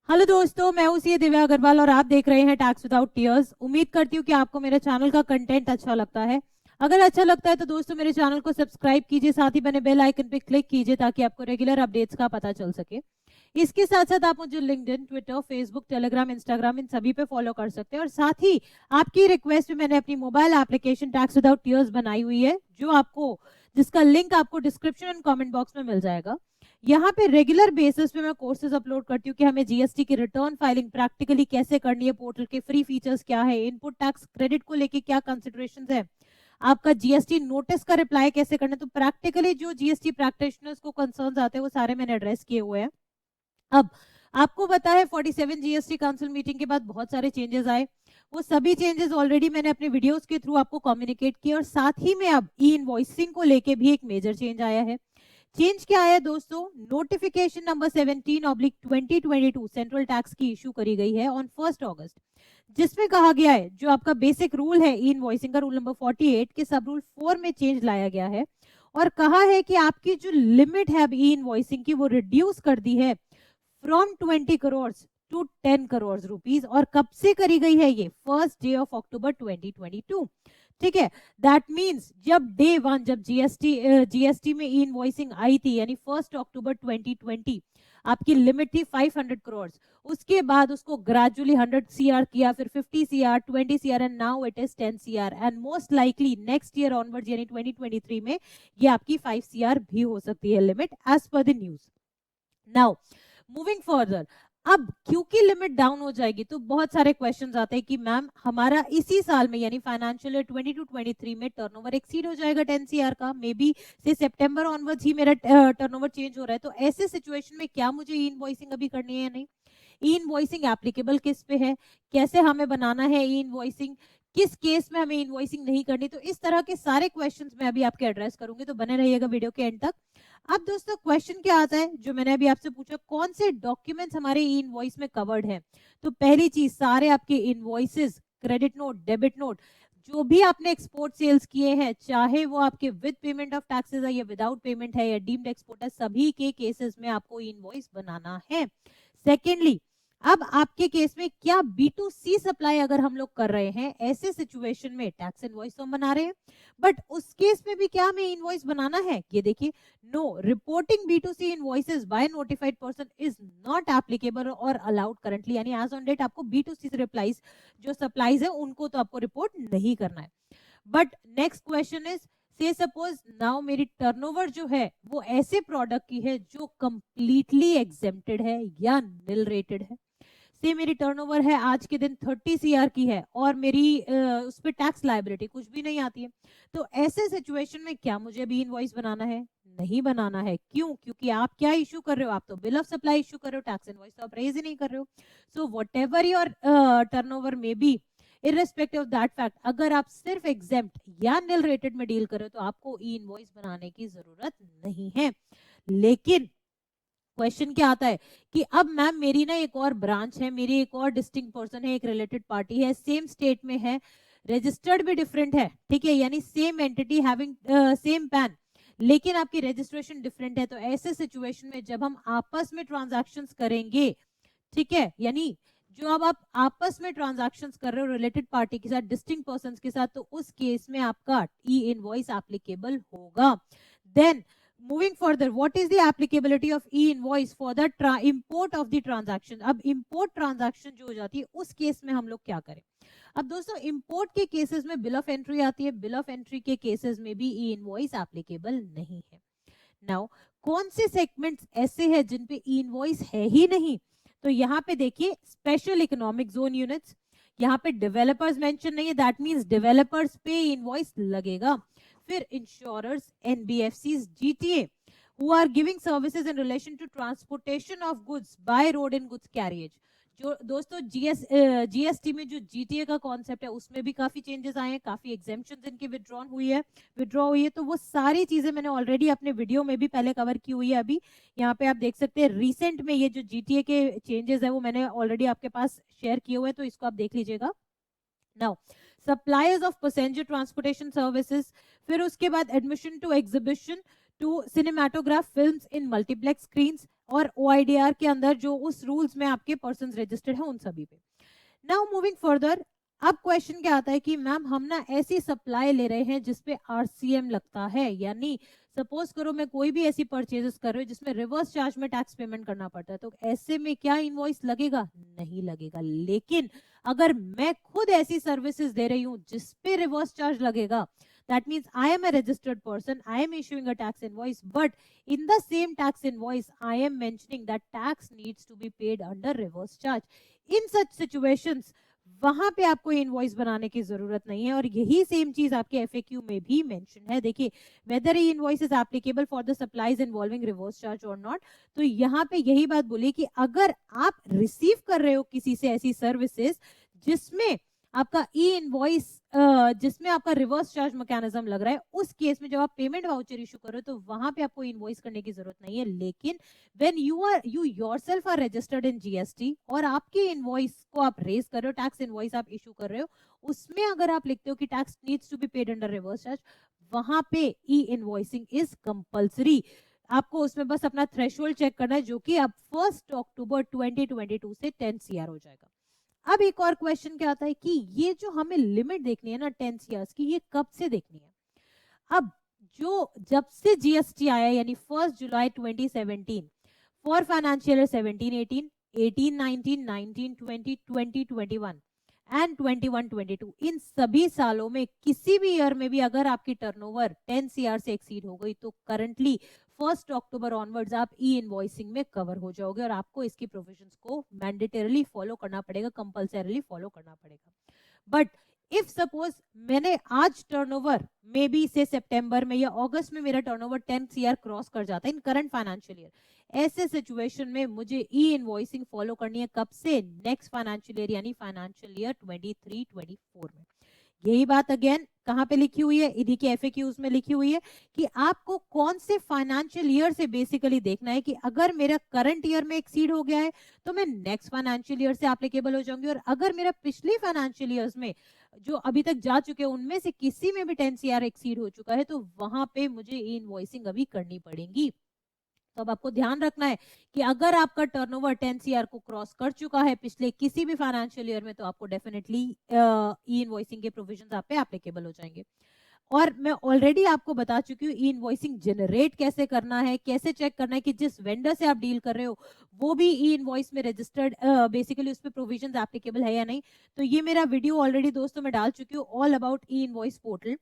Hello दोस्तों, मैं हूं सी दिव्या अग्रवाल और आप देख रहे हैं टैक्स विदाउट टीयर्स। उम्मीद करती हूँ कि आपको मेरे चैनल का कंटेंट अच्छा लगता है। अगर अच्छा लगता है तो दोस्तों मेरे चैनल को सब्सक्राइब कीजिए, साथ ही बने बेल आइकन पे क्लिक कीजिए ताकि आपको रेगुलर अपडेट्स का पता चल सके। इसके साथ साथ आप मुझे LinkedIn, Twitter, Facebook, Telegram, Instagram इन सभी पे फॉलो कर सकते हैं। और साथ ही आपकी रिक्वेस्ट पे मैंने अपनी mobile application tax without tears बनाई हुई है, जिसका लिंक आपको डिस्क्रिप्शन एंड कमेंट बॉक्स में मिल जाएगा। यहाँ पे रेगुलर बेसिस पे मैं कोर्सेज अपलोड करती हूँ कि हमें जीएसटी की रिटर्न फाइलिंग प्रैक्टिकली कैसे करनी है, पोर्टल के फ्री फीचर्स क्या है, इनपुट टैक्स क्रेडिट को लेके क्या कंसिडरेशंस है, आपका जीएसटी नोटिस का रिप्लाई कैसे करना है। तो प्रैक्टिकली जो जीएसटी प्रैक्टिशनर्स को कंसर्न्स आते हैं वो सारे मैंने एड्रेस किए हुए हैं। अब आपको पता है 47 जीएसटी काउंसिल मीटिंग के बाद बहुत सारे चेंजेस आए। वो सभी चेंजेस ऑलरेडी मैंने अपने वीडियोस के थ्रू आपको कम्युनिकेट किए, और साथ ही में अब ई इनवॉइसिंग को लेके भी एक मेजर चेंज आया है। चेंज क्या है दोस्तों? नोटिफिकेशन नंबर 17/2022 सेंट्रल टैक्स की इशू करी गई है ऑन 1 अगस्त, जिसमें कहा गया है जो आपका बेसिक रूल है ई इनवॉइसिंग का, रूल नंबर 48 के सब रूल 4 में चेंज लाया गया है। और कहा है कि आपकी जो लिमिट है अब ई इनवॉइसिंग की वो रिड्यूस कर दी है from 20 crore to 10 crore rupees. और कब से करी गई है ये? 1 डे ऑफ अक्टूबर 2022। ठीक है, दैट मींस जब डे 1 जब जीएसटी में ई इनवॉइसिंग आई थी, यानी 1 अक्टूबर 2020, आपकी लिमिट थी 500 करोड़। उसके बाद उसको ग्रेजुअली 100 सीआर किया, फिर 50 CR, 20 CR, and now it is 10 CR. And most likely next year onwards यानी 2023 में ये आपकी 5 सीआर भी हो सकती है limit, as per the news. Now moving further, अब क्योंकि लिमिट डाउन हो जाएगी तो बहुत सारे क्वेश्चंस आते हैं कि मैम हमारा इसी साल में यानी फाइनेंशियल ईयर 22-23 में टर्नओवर एक्सीड हो जाएगा 10 सीआर का, मे बी से सितंबर ऑनवर्ड्स ही मेरा टर्नओवर चेंज हो रहा है, तो ऐसे सिचुएशन में क्या मुझे ई इनवॉइसिंग अभी करनी है या नहीं? ई इनवॉइसिंग एप्लीकेबल किस पे है, कैसे हमें बनाना है ई इनवॉइसिंग, किस केस में हमें इनवॉइसिंग नहीं करनी? तो इस तरह के सारे क्वेश्चंस मैं अभी आपके एड्रेस करूंगी, तो बने रहिएगा वीडियो के एंड तक। अब दोस्तों क्वेश्चन क्या आता है जो मैंने अभी आपसे पूछा, कौन से डॉक्यूमेंट्स हमारे ई इनवॉइस में कवर्ड है? तो पहली चीज, सारे आपके invoices, credit note, debit note, जो भी आपने एक्सपोर्ट सेल्स किए हैं, चाहे वो आपके विद पेमेंट ऑफ टैक्सेस है या विदाउट पेमेंट है या डीम्ड एक्सपोर्ट है, सभी के केसेस में आपको इनवॉइस बनाना है। सेकेंडली, अब आपके केस में क्या B2C सप्लाई अगर हम लोग कर रहे हैं, ऐसे सिचुएशन में टैक्स इनवॉइस तो हम बना रहे हैं, बट उस केस में भी क्या हमें इनवॉइस बनाना है? ये देखिए, no reporting B2C invoices by notified person is not applicable और अलाउड करंटली, यानी एज ऑन डेट आपको B2C रिप्लाईज जो सप्लाईज है उनको तो आपको रिपोर्ट नहीं करना है। बट नेक्स्ट क्वेश्चन इज, से सपोज नाउ मेरी टर्नओवर जो है वो ऐसे प्रोडक्ट की है जो कंप्लीटली एग्जेम्प्टेड है या निल रेटेड है। से मेरी टर्नओवर है आज के दिन 30 सीआर की है और मेरी उस पर टैक्स लायबिलिटी कुछ भी नहीं आती है, तो ऐसे सिचुएशन में क्या मुझे अभी इनवॉइस बनाना है? नहीं बनाना है। क्यों? क्योंकि आप क्या इशू कर रहे हो? आप तो बिल ऑफ सप्लाई इशू कर रहे हो, टैक्स इनवॉइस तो आप रेज ही नहीं कर रहे हो। So whatever your turnover may be, irrespective of that fact, अगर आप सिर्फ एग्जेम्प्ट या निल रेटेड में डील कर रहे हो तो आपको ई इनवॉइस बनाने की जरूरत नहीं है। लेकिन क्वेश्चन क्या आता है कि अब मैम मेरी ना एक और ब्रांच है, मेरी एक और डिस्टिंक्ट पर्सन है, एक रिलेटेड पार्टी है, सेम स्टेट में है, रजिस्टर्ड भी डिफरेंट है, ठीक है, यानी same entity having same pan, लेकिन आपकी रजिस्ट्रेशन डिफरेंट है। तो ऐसे सिचुएशन में जब हम आपस में ट्रांजैक्शंस करेंगे, ठीक है, यानी जो अब आप आपस में ट्रांजैक्शंस कर रहे हो रिलेटेड पार्टी के साथ, डिस्टिंक्ट पर्संस के साथ, तो उस केस में आपका ई इनवॉइस एप्लीकेबल होगा। Then moving further, what is the applicability of e-invoice for the import of the transaction? अब import transaction जो हो जाती है उस केस में हम लोग क्या करें? अब दोस्तों import के केसेस में बिल ऑफ एंट्री आती है, बिल ऑफ एंट्री के केसेस में भी e-invoice एप्लीकेबल नहीं है। नाउ कौन से सेगमेंट्स ऐसे हैं जिन पे e-invoice है ही नहीं? तो यहाँ पे देखिए, स्पेशल इकोनॉमिक जोन यूनिट्स, यहाँ पे डेवलपर्स मेंशन नहीं है, दैट मींस डेवलपर्स पे इनवॉइस लगेगा। फिर insurers, NBFCs, GTA who are giving services in relation to transportation of goods by road and goods carriage। जो दोस्तों जीएसटी में जो जीटीए का कॉन्सेप्ट है उसमें भी काफी चेंजेस आए हैं, काफी एग्जेम्पशंस इनकी विड्रॉ हुई है, तो वो सारी चीजें मैंने ऑलरेडी अपने वीडियो में भी पहले कवर की हुई है। अभी यहाँ पे आप देख सकते हैं रिसेंट में ये जो जीटीए के चेंजेस है वो मैंने ऑलरेडी आपके पास शेयर किए हुए हैं, तो इसको आप देख लीजिएगा। Now suppliers of passenger transportation services, फिर उसके बाद admission to exhibition to cinematograph films in multiplex screens, और OIDR के अंदर जो उस रूल्स में आपके पर्सन रजिस्टर्ड है उन सभी पे। नाउ मूविंग फर्दर, अब क्वेश्चन क्या आता है कि मैम हम ना ऐसी सप्लाई ले रहे हैं जिसपे RCM लगता है, यानी सपोज करो मैं कोई भी ऐसी परचेजेस कर रही हूँ जिसमें रिवर्स चार्ज में टैक्स पेमेंट करना पड़ता है, तो ऐसे में क्या इनवॉइस लगेगा? नहीं लगेगा। लेकिन अगर मैं खुद ऐसी सर्विसेज दे रही हूँ जिसपे रिवर्स चार्ज लगेगा, that means I am a registered person, I am issuing a tax invoice, but in the same tax invoice I am mentioning that tax needs to be paid under reverse charge. In such situations वहां पे आपको invoice बनाने की जरूरत नहीं है, और यही सेम चीज आपके एफएक्यू में भी मेंशन है। देखिए, whether e invoice is applicable for the supplies involving reverse charge और नॉट, तो यहाँ पे यही बात बोली कि अगर आप रिसीव कर रहे हो किसी से ऐसी सर्विसेज जिसमें आपका ई इनवॉइस जिसमें आपका रिवर्स चार्ज मैकेनिज्म लग रहा है, उस केस में जब आप पेमेंट वाउचर इशू करो तो वहां पे आपको इनवॉइस करने की जरूरत नहीं है। लेकिन when you yourself are registered in GST और आपकी इनवॉइस को आप रेज कर रहे हो, टैक्स इनवॉइस आप इशू कर रहे हो, उसमें अगर आप लिखते हो कि tax needs to be paid under reverse charge, वहां पे ई इनवॉइसिंग इज कंपल्सरी। आपको उसमें बस अपना थ्रेशोल्ड चेक करना है, जो कि अब 1 अक्टूबर 2022 से 10 CR हो जाएगा। अब एक और क्वेश्चन क्या आता है कि ये जो हमें लिमिट देखनी है ना 10 CR की, ये कब से देखनी है? अब जो जब से जीएसटी आया यानी 1 जुलाई 2017 फॉर फाइनेंशियल ईयर 17-18, 18-19, 19-20, 20-21 एंड 21-22, इन सभी सालों में किसी भी ईयर में भी अगर आपकी टर्नओवर 10 CR से एक्सीड हो गई तो करंटली 1 अक्टूबर ऑनवर्ड्स आप ई इनवॉइसिंग में कवर हो जाओगे, और आपको इसकी प्रोविजंस को मैंडेटरीली फॉलो करना पड़ेगा, कंपल्सरीली फॉलो करना पड़ेगा। बट इफ सपोज मैंने आज टर्नओवर मे बी से सितंबर में या अगस्त में मेरा टर्नओवर 10 CR क्रॉस कर जाता है इन करंट फाइनेंशियल ईयर, ऐसे सिचुएशन में मुझे ई इनवॉइसिंग फॉलो करनी है कब से? नेक्स्ट फाइनेंशियल ईयर यानी फाइनेंशियल ईयर 23-24 में। यही बात अगेन कहां पे लिखी हुई है? इन्हीं के एफएक्यूज में लिखी हुई है कि आपको कौन से फाइनेंशियल ईयर से बेसिकली देखना है कि अगर मेरा करंट ईयर में एक्सीड हो गया है तो मैं नेक्स्ट फाइनेंशियल ईयर से एप्लीकेबल हो जाऊंगी, और अगर मेरा पिछले फाइनेंशियल ईयर्स में जो अभी तक जा चुके हैं उनमें से किसी में भी 10 CR एक्सीड हो चुका है तो वहां पे मुझे ई इनवॉइसिंग अभी करनी पड़ेगी। तो अब आपको ध्यान रखना है कि अगर आपका टर्नओवर 10 CR को क्रॉस कर चुका है पिछले किसी भी फाइनेंशियल ईयर में, तो आपको डेफिनेटली ई इनवॉइसिंग के प्रोविजंस आप पे एप्लीकेबल हो जाएंगे। और मैं ऑलरेडी आपको बता चुकी हूँ ई इनवॉइसिंग जनरेट कैसे करना है, कैसे चेक करना है कि जिस वेंडर से आप डील कर रहे हो वो भी ई इनवॉइस में रजिस्टर्ड बेसिकली उस पर प्रोविजंस एप्लीकेबल है या नहीं। तो ये मेरा वीडियो ऑलरेडी दोस्तों मैं डाल चुकी हूँ, all about E invoice portal.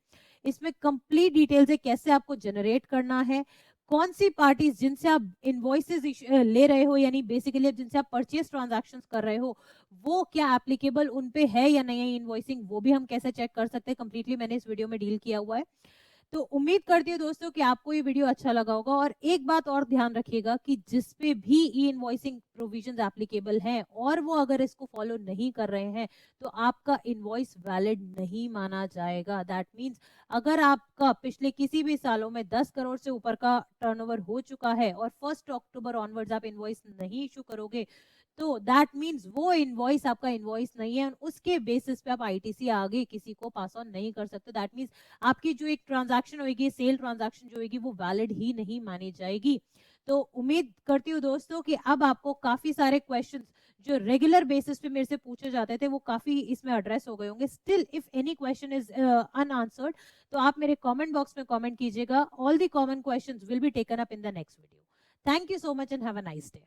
इसमें कंप्लीट डिटेल्स है कैसे आपको जनरेट करना है, कौन सी पार्टीज जिनसे आप इनवॉइसेस ले रहे हो यानी बेसिकली जिनसे आप परचेस ट्रांजैक्शंस कर रहे हो वो क्या एप्लीकेबल उन पे है या नहीं है इनवॉइसिंग, वो भी हम कैसे चेक कर सकते हैं, कंप्लीटली मैंने इस वीडियो में डील किया हुआ है। तो उम्मीद करती हूँ दोस्तों कि आपको ये वीडियो अच्छा लगा होगा। और एक बात और ध्यान रखिएगा कि जिस पे भी ई इनवॉइसिंग प्रोविजंस एप्लीकेबल हैं और वो अगर इसको फॉलो नहीं कर रहे हैं तो आपका इनवॉइस वैलिड नहीं माना जाएगा। दैट मींस अगर आपका पिछले किसी भी सालों में 10 करोड़ से ऊपर का टर्नओवर हो चुका है और 1 अक्टूबर ऑनवर्ड्स आप इनवॉइस नहीं इशू करोगे तो दैट मींस वो इनवॉइस आपका इनवॉइस नहीं है, उसके बेसिस पे आप आईटीसी आगे किसी को पास ऑन नहीं कर सकते। दैट मींस आपकी जो एक ट्रांजैक्शन होगी, सेल ट्रांजैक्शन जो होगी वो वैलिड ही नहीं मानी जाएगी। तो उम्मीद करती हूँ दोस्तों कि अब आपको काफी सारे क्वेश्चंस जो रेगुलर बेसिस पे मेरे से पूछे जाते थे वो काफी इसमें एड्रेस हो गए होंगे। Still if any question is unanswered तो आप मेरे कमेंट बॉक्स में कमेंट कीजिएगा। All the common questions will be taken up in the next video. Thank you so much and have a nice day.